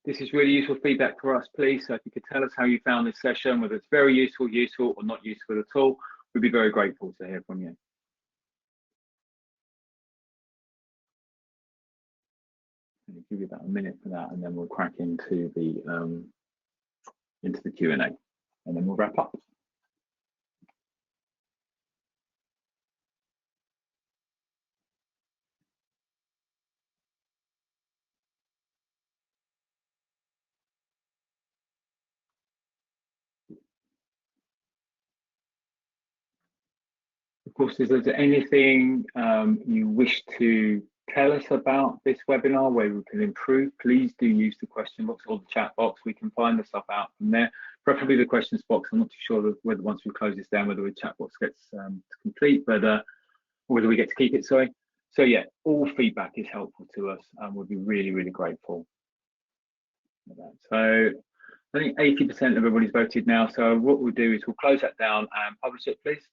this is really useful feedback for us, please. So if you could tell us how you found this session, whether it's very useful, or not useful at all, we'd be very grateful to hear from you. I'll give you about a minute for that, and then we'll crack into the Q&A, and then we'll wrap up. Of course, is there anything you wish to tell us about this webinar where we can improve? Please do use the question box or the chat box. We can find the stuff out from there, preferably the questions box. I'm not too sure whether once we close this down, whether the chat box gets complete, but whether we get to keep it, sorry. So yeah, all feedback is helpful to us and we'll be really, really grateful for that. So I think 80% of everybody's voted now. So what we'll do is we'll close that down and publish it, please.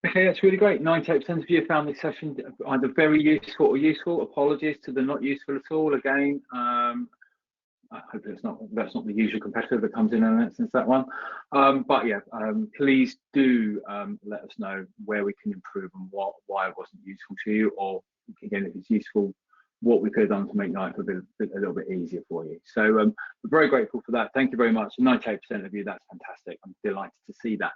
Okay, that's really great. 98% of you found this session either very useful or useful. Apologies to the not useful at all. Again, I hope that's not the usual competitor that comes in and since that one. But yeah, please do let us know where we can improve and why it wasn't useful to you, or again, if it's useful, what we could have done to make life a little bit easier for you. So we're very grateful for that. Thank you very much. 98% of you, that's fantastic. I'm delighted to see that.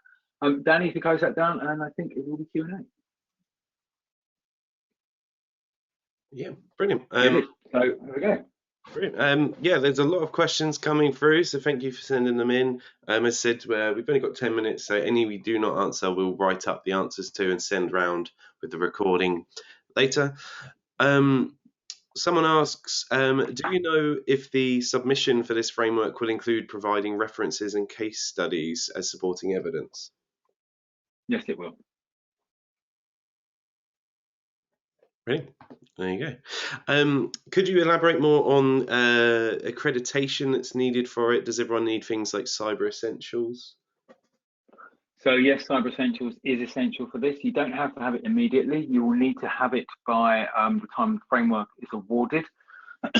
Danny, if you close that down, and I think it will be Q&A. Yeah, brilliant. So there we go. Brilliant. Yeah, there's a lot of questions coming through, so thank you for sending them in. As I said, we've only got 10 minutes, so any we do not answer, we'll write up the answers to and send round with the recording later. Someone asks, do you know if the submission for this framework will include providing references and case studies as supporting evidence? Yes, it will. Brilliant. There you go. Could you elaborate more on accreditation that's needed for it? Does everyone need things like Cyber Essentials? So yes, Cyber Essentials is essential for this. You don't have to have it immediately. You will need to have it by the time the framework is awarded. So,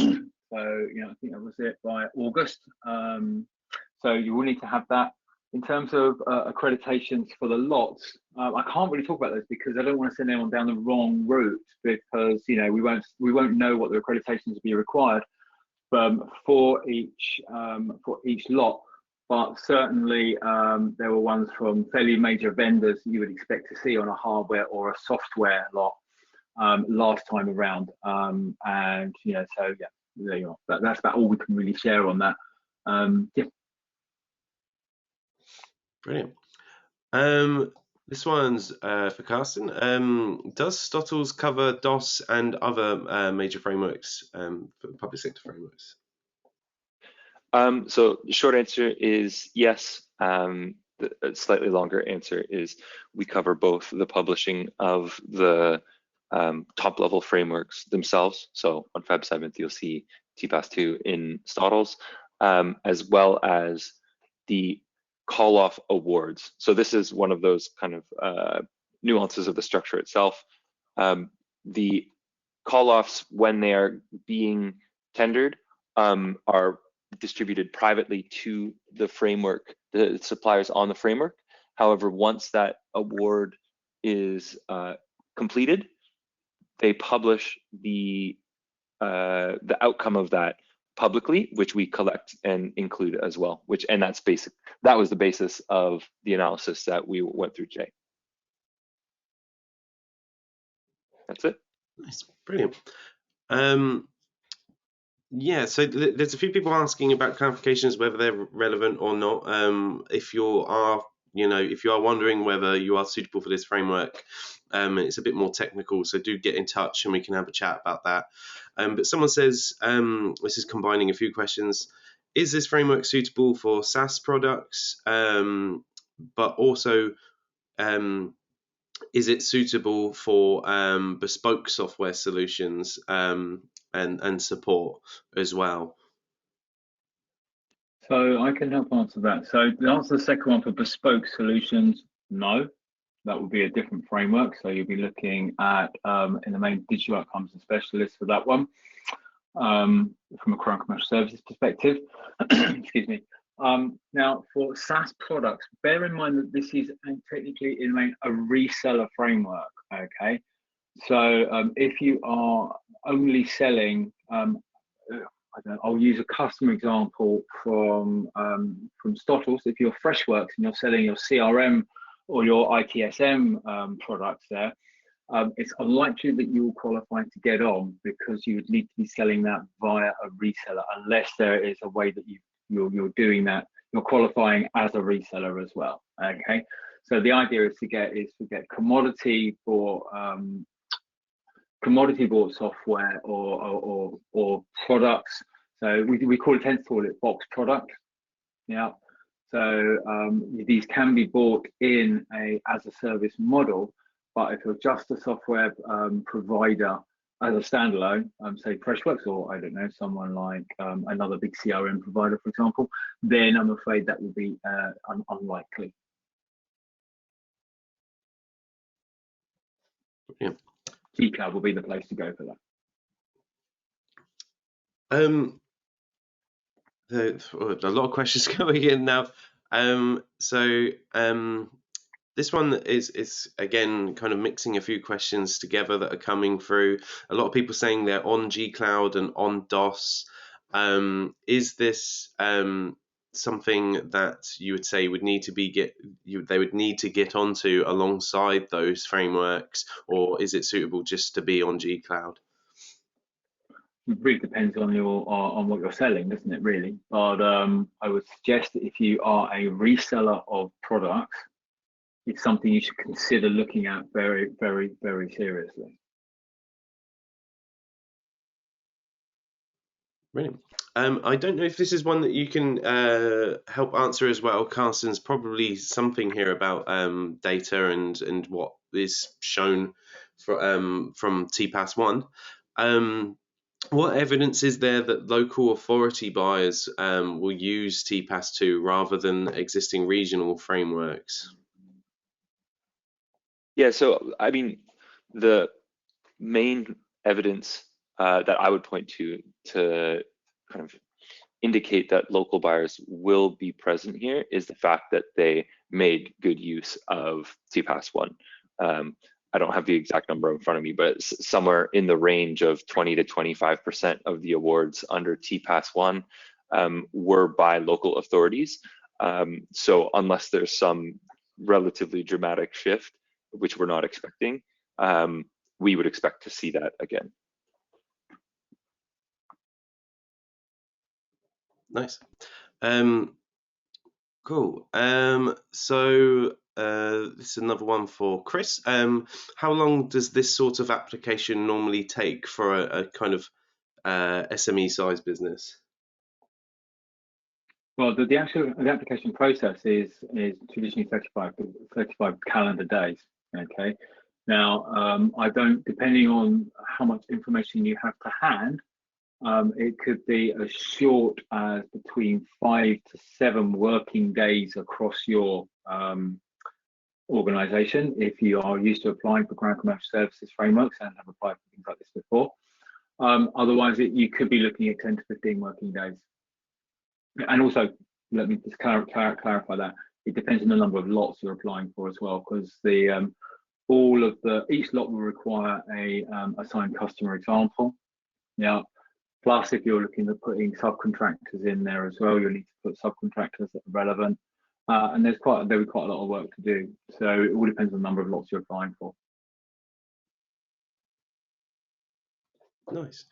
I think that was it by August. So you will need to have that. In terms of accreditations for the lots, I can't really talk about those because I don't want to send anyone down the wrong route, because we won't know what the accreditations will be required for each lot. but certainly there were ones from fairly major vendors you would expect to see on a hardware or a software lot last time around. And so yeah, there you are. That's about all we can really share on that. Yeah. Brilliant. This one's for Carsten. Does Stottles cover DOS and other major frameworks, for public sector frameworks? So the short answer is yes. The slightly longer answer is we cover both the publishing of the top level frameworks themselves. So on Feb 7th, you'll see TPAS2 in Stottles, as well as the call off awards. So this is one of those kind of nuances of the structure itself. The call offs, when they are being tendered, are distributed privately to the framework, the suppliers on the framework. However, once that award is completed, they publish the outcome of that publicly, which we collect and include as well. That was the basis of the analysis that we went through today. That's it. Nice, brilliant. Yeah, so there's a few people asking about clarifications, whether they're relevant or not. If you are wondering whether you are suitable for this framework, it's a bit more technical, so do get in touch and we can have a chat about that. But someone says, this is combining a few questions, is this framework suitable for SaaS products, but also is it suitable for bespoke software solutions and support as well? So I can help answer that. So the answer to the second one, for bespoke solutions, no. That would be a different framework. So you'll be looking at, in the main, digital outcomes and specialists for that one, from a Crown Commercial Services perspective. Excuse me. Now, for SaaS products, bear in mind that this is technically, in the main, a reseller framework. Okay. So if you are only selling, I'll use a customer example from Stottles. If you're Freshworks and you're selling your CRM or your ITSM products there, it's unlikely that you will qualify to get on, because you would need to be selling that via a reseller, unless there is a way that you're doing that. You're qualifying as a reseller as well. Okay, so the idea is to get commodity bought software or products. So we tend to call it box products. Yeah. So these can be bought in as a service model, but if you're just a software provider as a standalone, say Freshworks, or I don't know, someone like another big CRM provider, for example, then I'm afraid that would be unlikely. Yeah. G-Cloud will be the place to go for that. A lot of questions coming in now. This one is again kind of mixing a few questions together that are coming through. A lot of people saying they're on G-Cloud and on DOS. Is this something that you would say would need to they would need to get onto alongside those frameworks, or is it suitable just to be on G-Cloud? It really depends on what you're selling, doesn't it, really? But I would suggest that if you are a reseller of products, it's something you should consider looking at very, very, very seriously. Brilliant. I don't know if this is one that you can help answer as well. Carsten's probably something here about data and what is shown from TPAS1. What evidence is there that local authority buyers will use TPAS2 rather than existing regional frameworks? Yeah, so I mean, the main evidence that I would point to kind of indicate that local buyers will be present here is the fact that they made good use of TPAS1. I don't have the exact number in front of me, but it's somewhere in the range of 20 to 25% of the awards under TPAS1 were by local authorities. So unless there's some relatively dramatic shift, which we're not expecting, we would expect to see that again. Nice. Cool. So this is another one for Chris. How long does this sort of application normally take for a kind of SME size business? Well, the application process is traditionally 35 calendar days. Okay. Now, depending on how much information you have to hand, it could be as short as between 5 to 7 working days across your organization if you are used to applying for ground commercial services frameworks and have applied for things like this before. Otherwise, you could be looking at 10 to 15 working days. And also, let me just clarify that it depends on the number of lots you're applying for as well, because each lot will require a assigned customer example. Yeah. Plus, if you're looking at putting subcontractors in there as well, you'll need to put subcontractors that are relevant. And there'll be quite a lot of work to do. So it all depends on the number of lots you're applying for. Nice.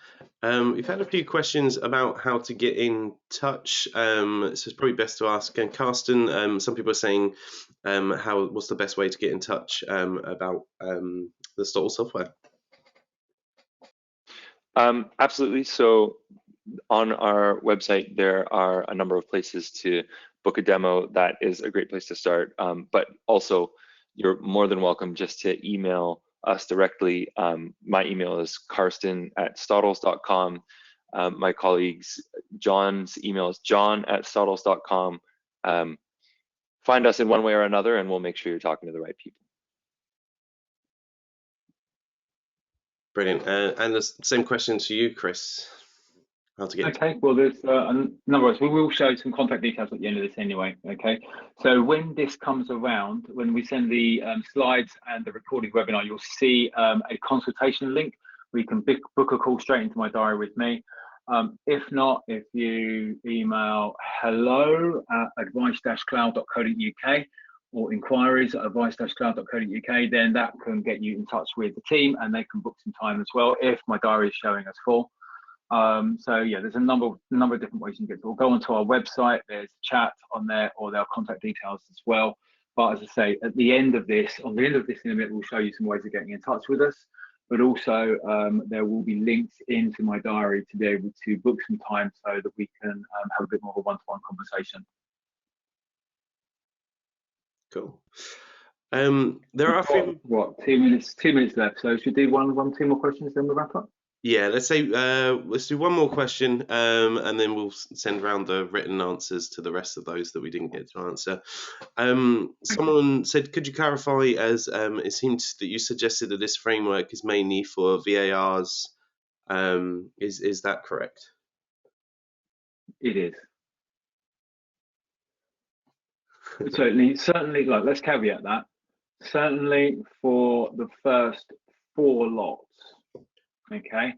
We've had a few questions about how to get in touch. So it's probably best to ask. And Carsten, some people are saying, what's the best way to get in touch about the Stotl software? Absolutely. So on our website, there are a number of places to book a demo. That is a great place to start. But also, you're more than welcome just to email us directly. My email is karsten@stotls.com. My colleague's John's email is john@stotls.com. Find us in one way or another, and we'll make sure you're talking to the right people. Brilliant. And the same question to you, Chris. How to get Okay, well, there's a number of us. We will show some contact details at the end of this anyway. Okay, so when this comes around, when we send the slides and the recorded webinar, you'll see a consultation link where you can book a call straight into my diary with me. If not, if you email hello@advice-cloud.co.uk or inquiries@advice-cloud.co.uk, then that can get you in touch with the team and they can book some time as well if my diary is showing us full. So yeah, there's a number of different ways you can get to. We'll go onto our website. There's chat on there, or there are contact details as well. But as I say, on the end of this in a minute, we'll show you some ways of getting in touch with us. But also, there will be links into my diary to be able to book some time so that we can have a bit more of a one-to-one conversation. Cool. There are a few. What, 2 minutes? 2 minutes left. So should we do two more questions, then we'll wrap up. Yeah, let's do one more question, and then we'll send around the written answers to the rest of those that we didn't get to answer. Someone said, could you clarify, as it seems that you suggested that this framework is mainly for VARs. Is that correct? It is. Certainly, like, let's caveat that. Certainly for the first 4 lots. Okay,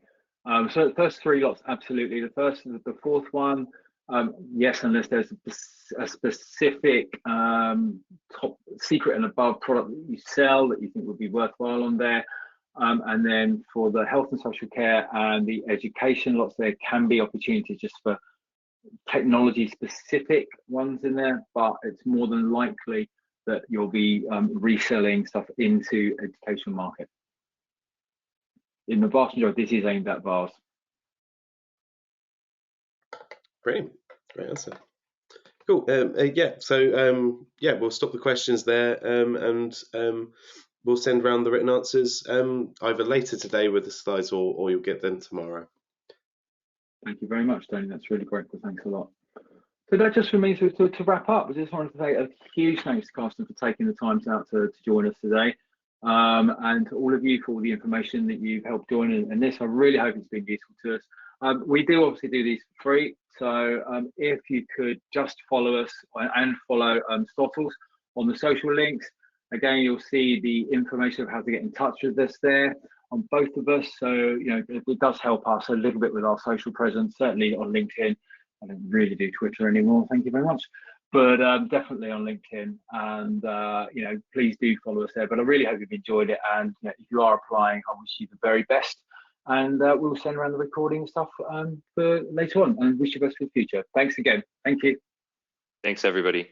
so the first 3 lots, absolutely. The fourth one, yes, unless there's a specific top secret and above product that you sell that you think would be worthwhile on there. And then for the health and social care and the education lots, there can be opportunities just for technology specific ones in there, but it's more than likely that you'll be reselling stuff into education market. In the vast majority, this is aimed at VARs. Brilliant, great answer. Cool. Yeah. So yeah, we'll stop the questions there, and we'll send around the written answers either later today with the slides, or you'll get them tomorrow. Thank you very much, Tony. That's really great. Well, thanks a lot. So that just for me to wrap up. I just wanted to say a huge thanks to Carsten for taking the time out to join us today. And to all of you for all the information that you've helped join in this. I really hope it's been useful to us. We do obviously do these for free, so if you could just follow us and follow Stotls on the social links. Again, you'll see the information of how to get in touch with us there on both of us. So you know, it does help us a little bit with our social presence, certainly on LinkedIn. I don't really do Twitter anymore, thank you very much. but definitely on LinkedIn, and you know, please do follow us there. But I really hope you've enjoyed it, and you know, if you are applying, I wish you the very best, and we'll send around the recording stuff for later on, and wish you best for the future. Thanks again. Thank you. Thanks, everybody.